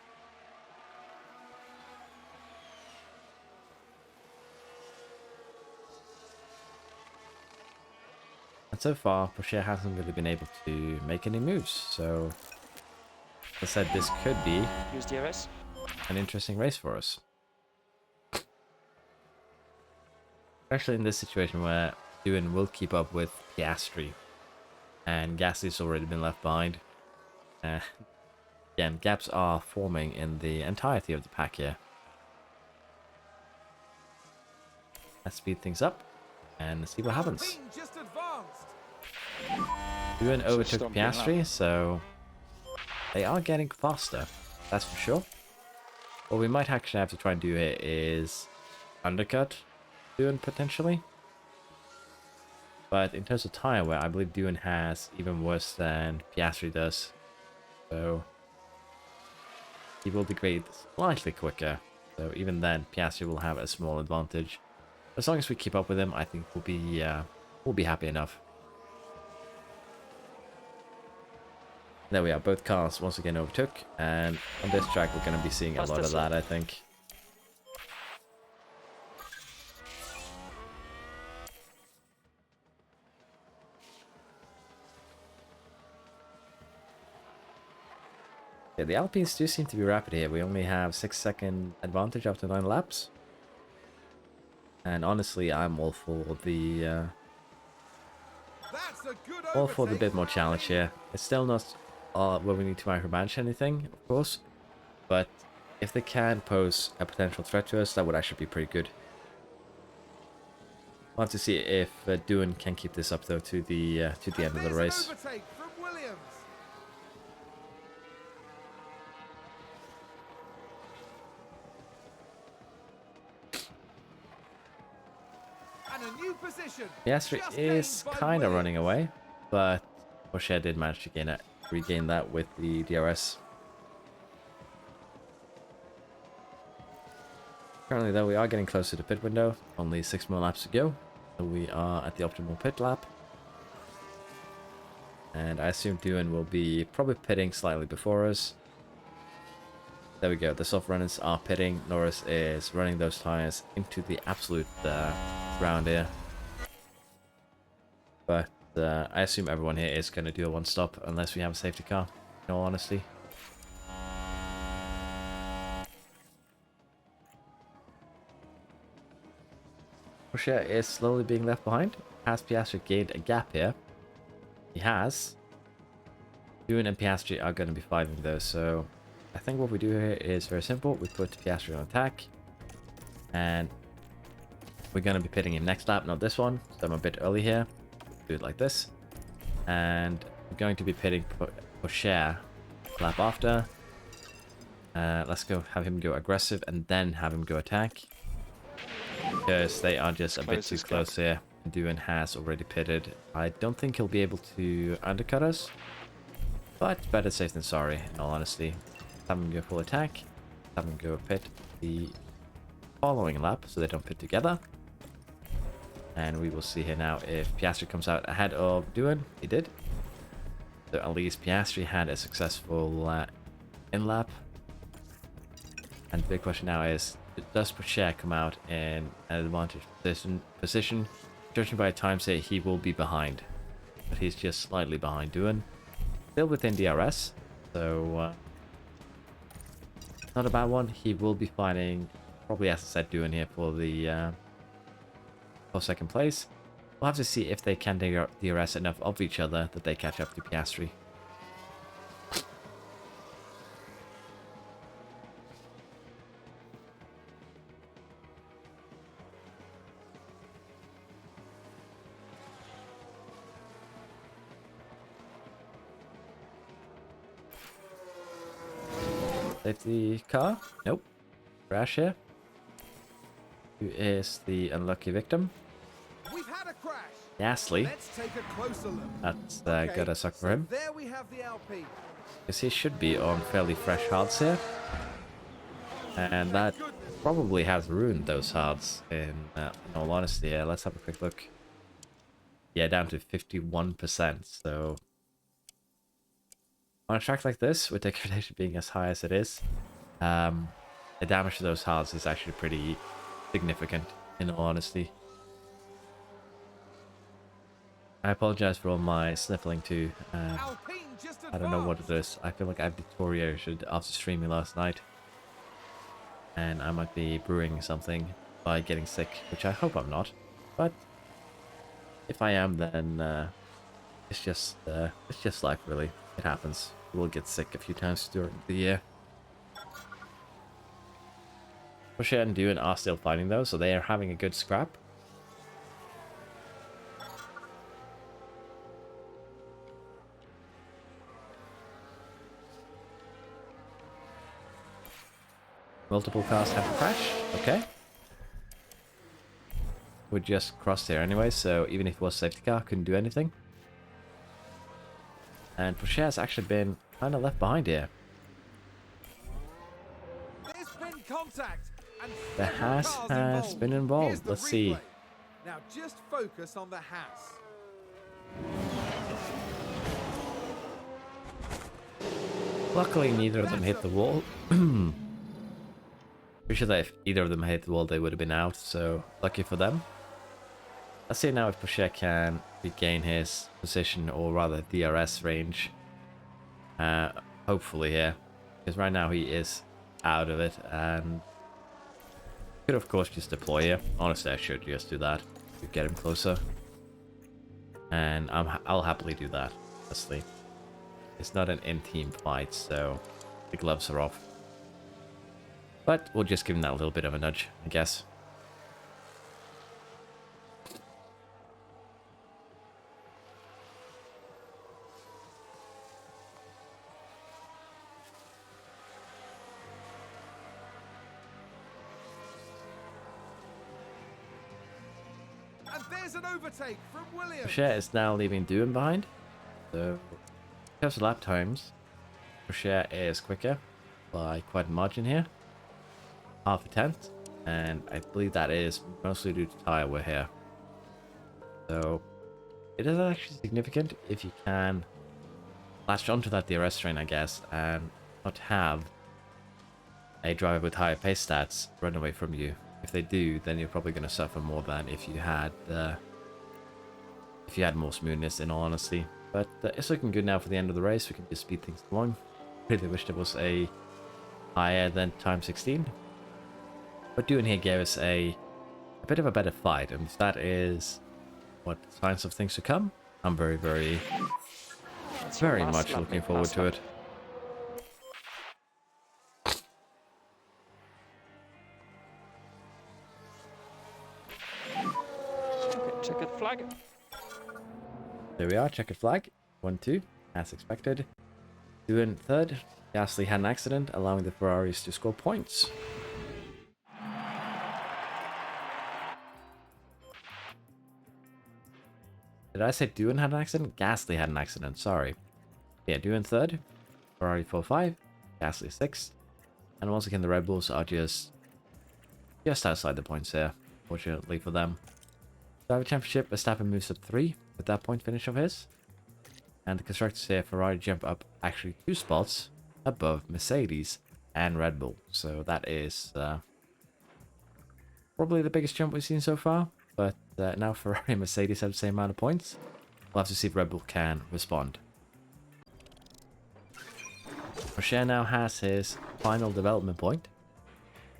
Speaker 1: And so far, Porsche hasn't really been able to make any moves, so as I said, this could be
Speaker 3: Use DRS.
Speaker 1: an interesting race for us. Especially in this situation where Doohan will keep up with Piastri, and Gasly's already been left behind. Again, gaps are forming in the entirety of the pack here. Let's speed things up and see what happens.
Speaker 2: Alpine just advanced.
Speaker 1: Doohan overtook
Speaker 4: stomping
Speaker 1: Piastri,
Speaker 4: lap.
Speaker 1: so they are getting faster, that's for sure. What we might actually have to try and do here is undercut Doohan potentially. But in terms of tire wear, I believe Doohan has even worse than Piastri does. So he will degrade slightly quicker. So even then, Piastri will have a small advantage. As long as we keep up with him, I think we'll be happy enough. There we are, both cars once again overtook, and on this track we're going to be seeing a lot of that, I think. Yeah, the Alpines do seem to be rapid here. We only have 6-second advantage after 9 laps. And honestly, I'm all for the
Speaker 2: That's a good
Speaker 1: all for the
Speaker 2: overtake
Speaker 1: bit more
Speaker 2: from
Speaker 1: challenge
Speaker 2: Alpine.
Speaker 1: here. It's still not where we need to micromanage anything, of course. But if they can pose a potential threat to us, that would actually be pretty good. We'll have to see if Doohan can keep this up though to the end of the
Speaker 2: There's an
Speaker 1: race.
Speaker 2: overtake from Williams. And a new position.
Speaker 1: Piastri
Speaker 2: just
Speaker 1: is
Speaker 2: gained by
Speaker 1: kind of
Speaker 2: Williams.
Speaker 1: running away, but Porsche did manage to regain that with the DRS. Currently though, we are getting closer to pit window. Only 6 more laps to go. So we are at the optimal pit lap. And I assume Doohan will be probably pitting slightly before us. There we go. The soft runners are pitting. Norris is running those tires into the absolute ground here. But I assume everyone here is going to do a one-stop unless we have a safety car, in all honesty. Porsche is slowly being left behind. Has Piastri gained a gap here? He has. Doohan and Piastri are going to be fighting though, so I think what we do here is very simple. We put Piastri on attack, and we're going to be pitting him next lap, not this one. So I'm a bit early here. Do it like this. And we're going to be pitting Porsche lap after. Let's go have him go aggressive and then have him go attack. Because they are just a bit too close here. Doohan has already pitted. I don't think he'll be able to undercut us. But better safe than sorry, in all honesty. Have him go full attack. Have him go pit the following lap so they don't pit together. And we will see here now if Piastri comes out ahead of Doohan. He did. So at least Piastri had a successful in-lap. And the big question now is, does Porsche come out in an advantage position? Judging by times here, he will be behind. But he's just slightly behind Doohan. Still within DRS. So, not a bad one. He will be fighting, probably as I said, Doohan here for the for second place. We'll have to see if they can DRS enough of each other that they catch up to Piastri. Safety car? Nope. Crash here. Who is the unlucky victim?
Speaker 2: We've had a crash.
Speaker 1: Ghastly.
Speaker 2: Let's take a closer look.
Speaker 1: That's
Speaker 2: Okay,
Speaker 1: gotta suck for
Speaker 2: so
Speaker 1: him.
Speaker 2: there we have the LP.
Speaker 1: Because he should be on fairly fresh hards here. And that probably has ruined those hards in all honesty. Yeah, let's have a quick look. Yeah, down to 51%. So on a track like this, with degradation being as high as it is, the damage to those hards is actually pretty significant, in all honesty. I apologize for all my sniffling too.
Speaker 2: Alpine just
Speaker 1: I don't know what
Speaker 2: advanced.
Speaker 1: it is. I feel like I've deteriorated after streaming last night. And I might be brewing something by getting sick, which I hope I'm not. But if I am, then it's just life, really. It happens. We'll get sick a few times during the year. Porsche and Doohan are still fighting though, so they are having a good scrap. Multiple cars have crashed. Okay. We just crossed here anyway, so even if it was safety car, couldn't do anything. And Porsche has actually been kind of left behind here.
Speaker 2: There's been contact. And
Speaker 1: The
Speaker 2: several
Speaker 1: Haas
Speaker 2: cars
Speaker 1: has been involved.
Speaker 2: Here's the
Speaker 1: Let's see.
Speaker 2: replay. Now just focus on the Haas.
Speaker 1: Luckily, neither of them hit the wall. Pretty sure that if either of them hit the wall, they would have been out, so lucky for them. Let's see now if Porsche can regain his position, or rather DRS range. Hopefully here, because right now he is out of it, and could of course just deploy here. Honestly, I should just do that to get him closer, and I'll happily do that. Honestly, it's not an in-team fight, so the gloves are off. But we'll just give him that little bit of a nudge, I guess.
Speaker 2: And there's an overtake from Williams.
Speaker 1: Porsche is now leaving Doohan behind. So, in terms of lap times, Porsche is quicker by quite a margin here. Half a tenth. And I believe that is mostly due to tire wear here. So, it is actually significant if you can latch onto that DRS train, I guess, and not have a driver with higher pace stats run away from you. If they do, then you're probably going to suffer more than if you had more smoothness, in all honesty. But it's looking good now for the end of the race. We can just speed things along. Really wish there was a higher than time 16. But Doohan here gave us a bit of a better fight, and that is what signs of things to come. I'm very, very,
Speaker 3: It's your
Speaker 1: very
Speaker 3: last
Speaker 1: much
Speaker 3: lap,
Speaker 1: looking
Speaker 3: mate,
Speaker 1: forward
Speaker 3: last
Speaker 1: to
Speaker 3: lap.
Speaker 1: it.
Speaker 3: Okay, checkered flag.
Speaker 1: There we are, checkered flag. 1-2, as expected. Doohan third. Gasly had an accident, allowing the Ferraris to score points. Did I say Doohan had an accident? Gasly had an accident, sorry. Yeah, Doohan third. Ferrari 4-5. Gasly 6th. And once again, the Red Bulls are just outside the points here, fortunately for them. Driver Championship, Verstappen moves up 3 with that point finish of his. And the constructors here, Ferrari jump up actually 2 spots above Mercedes and Red Bull. So that is probably the biggest jump we've seen so far. But now Ferrari and Mercedes have the same amount of points. We'll have to see if Red Bull can respond. Rocher now has his final development point,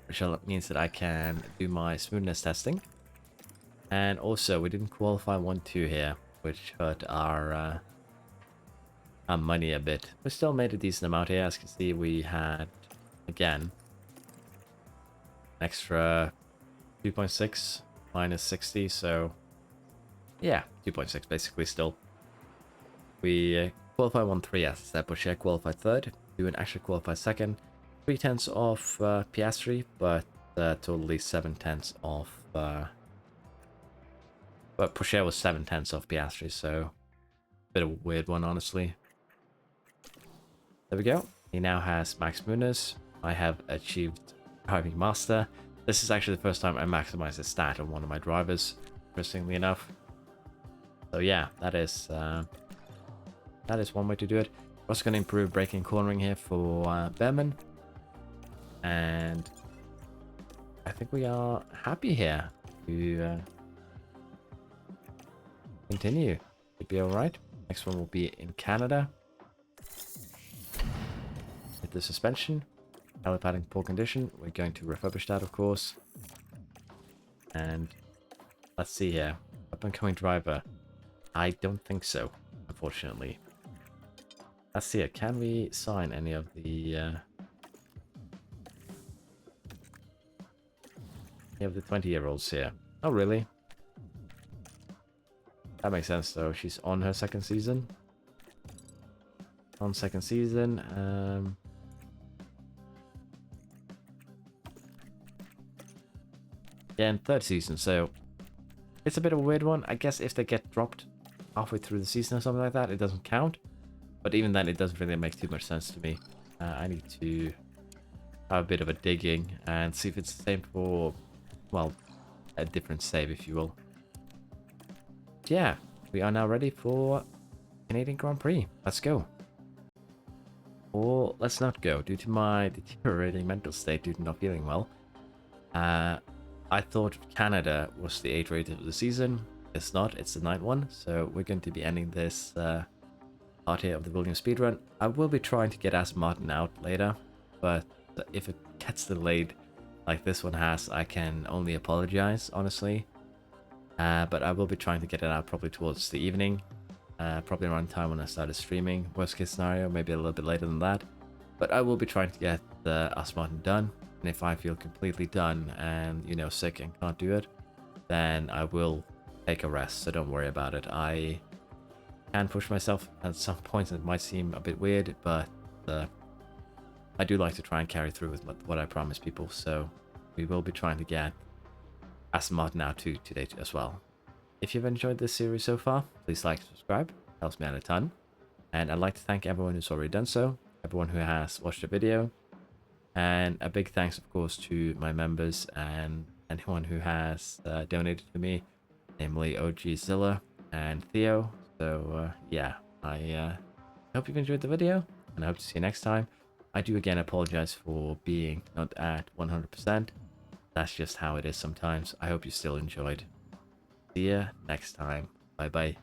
Speaker 1: which means that I can do my smoothness testing. And also, we didn't qualify 1-2 here, which hurt our money a bit. We still made a decent amount here. As you can see, we had, again, an extra 2.6 minus 60, so yeah, 2.6 basically still. We qualified 1-3 as that Boucher qualified third. Doohan actually qualified second. 3/10 off Piastri, but totally 7/10 off. But Boucher was 7/10 off Piastri, so bit of a weird one, honestly. There we go. He now has max smoothness. I have achieved driving master. This is actually the first time I maximized a stat on one of my drivers, interestingly enough. So yeah, that is one way to do it. We're also going to improve braking and cornering here for Behrman. And I think we are happy here to continue. It'll be alright. Next one will be in Canada. With the suspension. Helipad padding poor condition. We're going to refurbish that, of course. And let's see here. Up and coming driver. I don't think so, unfortunately. Let's see it. Can we sign any of the 20-year-olds here? Oh, really? That makes sense, though. She's on her second season. On second season. Yeah, in third season, so it's a bit of a weird one. I guess if they get dropped halfway through the season or something like that, it doesn't count. But even then, it doesn't really make too much sense to me. I need to have a bit of a digging and see if it's the same for, well, a different save, if you will. Yeah, we are now ready for Canadian Grand Prix. Let's go. Or let's not go. Due to my deteriorating mental state due to not feeling well, I thought Canada was the 8th race of the season. It's not, it's the 9th one. So we're going to be ending this part here of the Williams speedrun. I will be trying to get Aston Martin out later, but if it gets delayed like this one has, I can only apologize, honestly. But I will be trying to get it out probably towards the evening, probably around time when I started streaming. Worst case scenario, maybe a little bit later than that. But I will be trying to get the Aston Martin done. And if I feel completely done and, you know, sick and can't do it, then I will take a rest. So don't worry about it. I can push myself at some points. It might seem a bit weird, but I do like to try and carry through with what I promise people. So we will be trying to get Aston Martin out today as well. If you've enjoyed this series so far, please like and subscribe. It helps me out a ton. And I'd like to thank everyone who's already done so, everyone who has watched the video. And a big thanks, of course, to my members and anyone who has donated to me, namely OG Zilla and Theo. So, yeah, I I hope you've enjoyed the video, and I hope to see you next time. I do again apologize for being not at 100%. That's just how it is sometimes. I hope you still enjoyed. See ya next time. Bye bye.